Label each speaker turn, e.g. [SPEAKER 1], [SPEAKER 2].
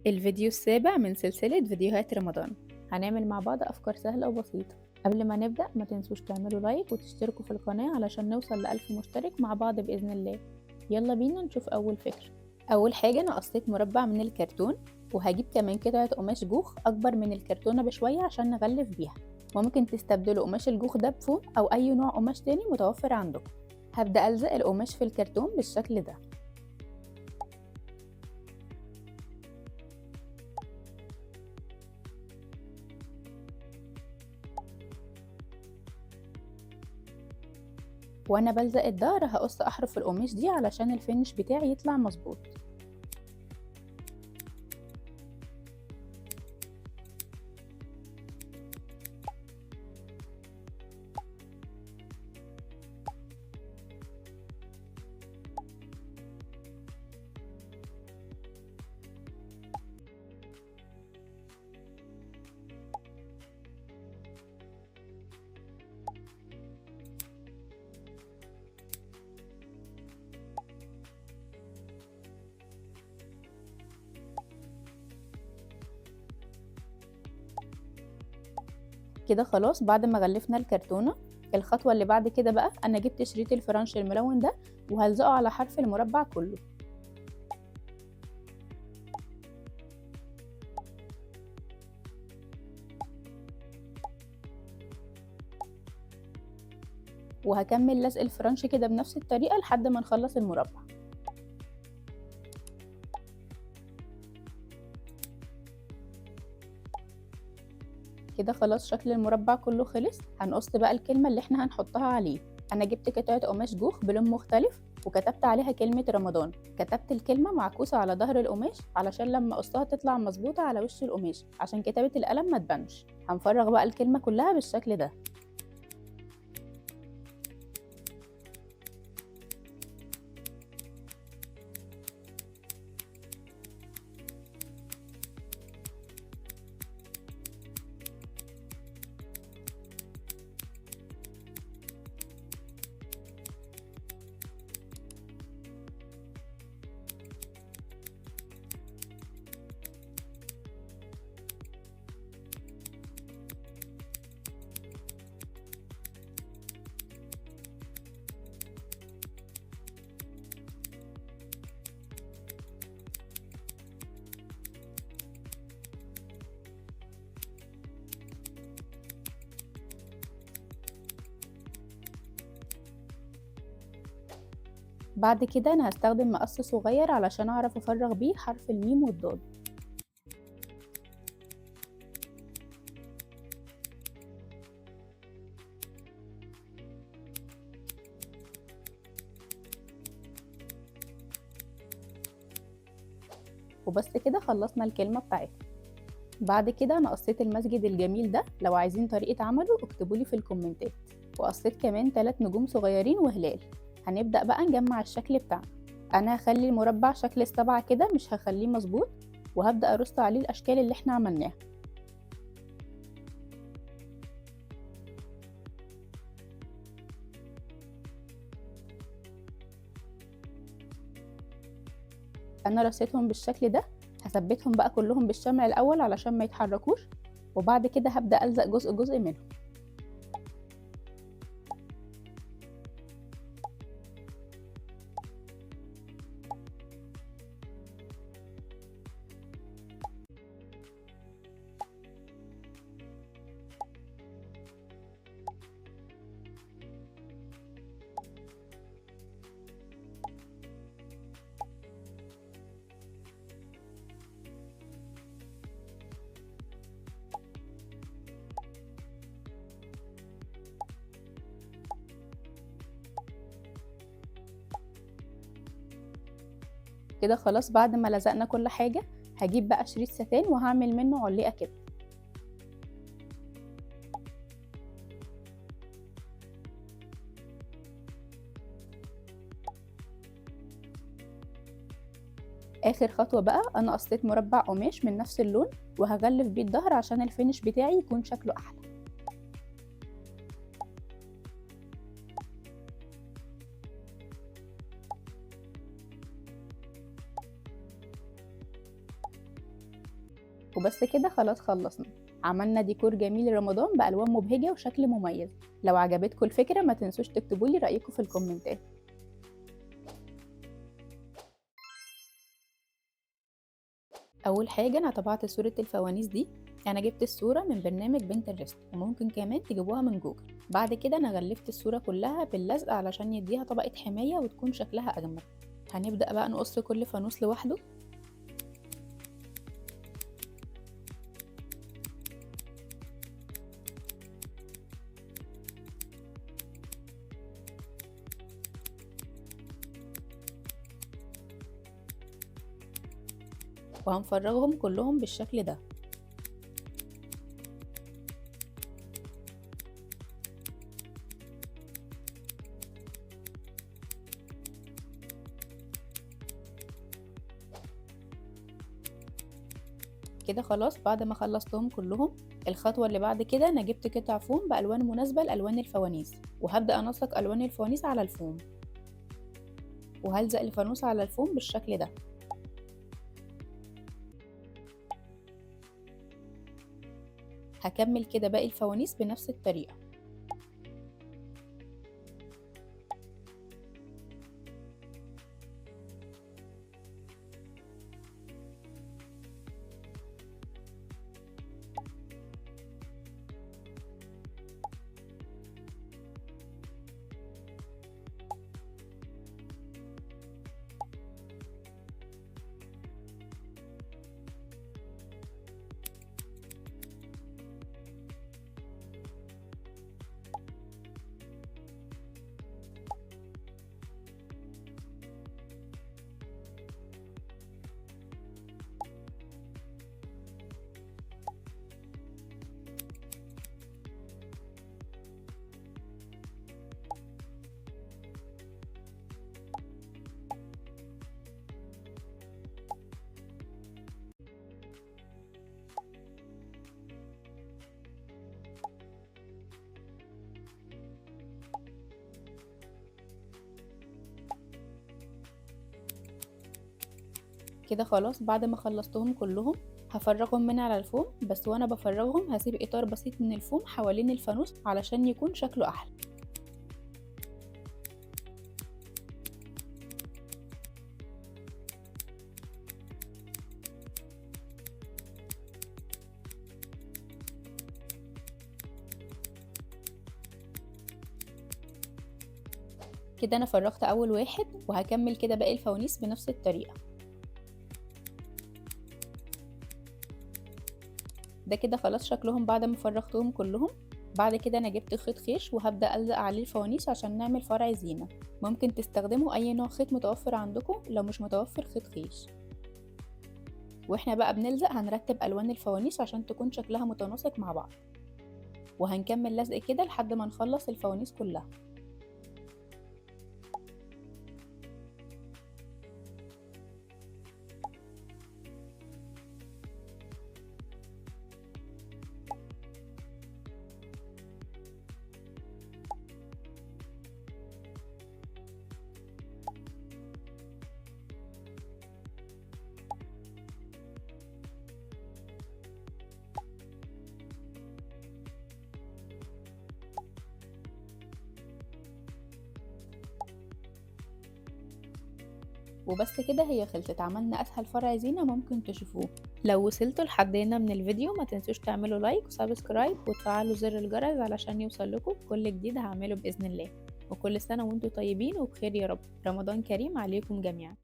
[SPEAKER 1] الفيديو السابع من سلسلة فيديوهات رمضان. هنعمل مع بعض أفكار سهلة وبسيطة. قبل ما نبدأ ما تنسوش تعملوا لايك وتشتركوا في القناة علشان نوصل ل1000 مشترك مع بعض بإذن الله. يلا بينا نشوف أول فكرة. أول حاجة أنا قصيت مربع من الكرتون، وهجيب كمان قطعة قماش جوخ أكبر من الكرتونة بشوية عشان نغلف بيها. وممكن تستبدلوا قماش الجوخ ده بفوم أو أي نوع قماش تاني متوفر عندكم. هبدأ ألزق القماش في الكرتون بالشكل ده. وانا بلزق الظهر هقص احرف القماش دي علشان الفينش بتاعي يطلع مظبوط. كده خلاص بعد ما غلفنا الكرتونة. الخطوة اللي بعد كده بقى انا جبت شريط الفرنش الملون ده وهلزقه على حرف المربع كله. وهكمل لزق الفرنش كده بنفس الطريقة لحد ما نخلص المربع. كده خلاص شكل المربع كله خلص. هنقص بقى الكلمة اللي احنا هنحطها عليه. انا جبت قطعة قماش جوخ بلون مختلف وكتبت عليها كلمة رمضان. كتبت الكلمة معكوسة على ظهر القماش علشان لما قصها تطلع مظبوطة على وش القماش عشان كتابة القلم ما تبانش. هنفرغ بقى الكلمة كلها بالشكل ده. بعد كده انا هستخدم مقص صغير علشان اعرف افرغ بيه حرف الميم والضاد. وبس كده خلصنا الكلمة بتاعتنا. بعد كده انا قصيت المسجد الجميل ده، لو عايزين طريقة عمله اكتبولي في الكومنتات. وقصيت كمان 3 نجوم صغيرين وهلال. هنبدأ بقى نجمع الشكل بتاعنا. انا هخلي المربع شكل السبعة كده، مش هخليه مظبوط. وهبدأ ارص عليه الاشكال اللي احنا عملناها. انا رصيتهم بالشكل ده. هثبتهم بقى كلهم بالشمع الاول علشان ما يتحركوش. وبعد كده هبدأ ألزق جزء جزء منهم. كده خلاص بعد ما لزقنا كل حاجة. هجيب بقى شريط ستان وهعمل منه علقة كده. اخر خطوة بقى انا قصيت مربع قماش من نفس اللون وهغلف بيه الظهر عشان الفينش بتاعي يكون شكله احلى. وبس كده خلاص خلصنا. عملنا ديكور جميل لرمضان بألوان مبهجة وشكل مميز. لو عجبتكم الفكرة ما تنسوش تكتبولي رأيكم في الكومنتات. أول حاجة أنا طبعت صورة الفوانيس دي. أنا جبت الصورة من برنامج بنترست وممكن كمان تجيبوها من جوجل. بعد كده أنا غلفت الصورة كلها باللزق علشان يديها طبقة حماية وتكون شكلها أجمل. هنبدأ بقى نقص كل فانوس لوحده. وهنفرغهم كلهم بالشكل ده. كده خلاص بعد ما خلصتهم كلهم، الخطوة اللي بعد كده أنا جبت قطع فوم بألوان مناسبة لألوان الفوانيس، وهبدأ أنسق ألوان الفوانيس على الفوم، وهلزق الفانوس على الفوم بالشكل ده. هكمل كده باقي الفوانيس بنفس الطريقة. كده خلاص بعد ما خلصتهم كلهم هفرغهم من على الفوم، بس وانا بفرغهم هسيب اطار بسيط من الفوم حوالين الفانوس علشان يكون شكله احلى. كده انا فرغت اول واحد وهكمل كده باقي الفوانيس بنفس الطريقة. ده كده خلاص شكلهم بعد ما فرغتهم كلهم. بعد كده انا جبت خيط خيش وهبدأ ألزق عليه الفوانيس عشان نعمل فرع زينة. ممكن تستخدموا اي نوع خيط متوفر عندكم لو مش متوفر خيط خيش. واحنا بقى بنلزق هنرتب الوان الفوانيس عشان تكون شكلها متناسق مع بعض، وهنكمل لزق كده لحد ما نخلص الفوانيس كلها. وبس كده هي خلصت. عملنا اسهل فرع زينة ممكن تشوفوه. لو وصلتوا لحد هنا من الفيديو ما تنسوش تعملوا لايك وسبسكرايب وتفعلوا زر الجرس علشان يوصلكوا كل جديد هعمله بإذن الله. وكل سنة وانتم طيبين وبخير يا رب. رمضان كريم عليكم جميعا.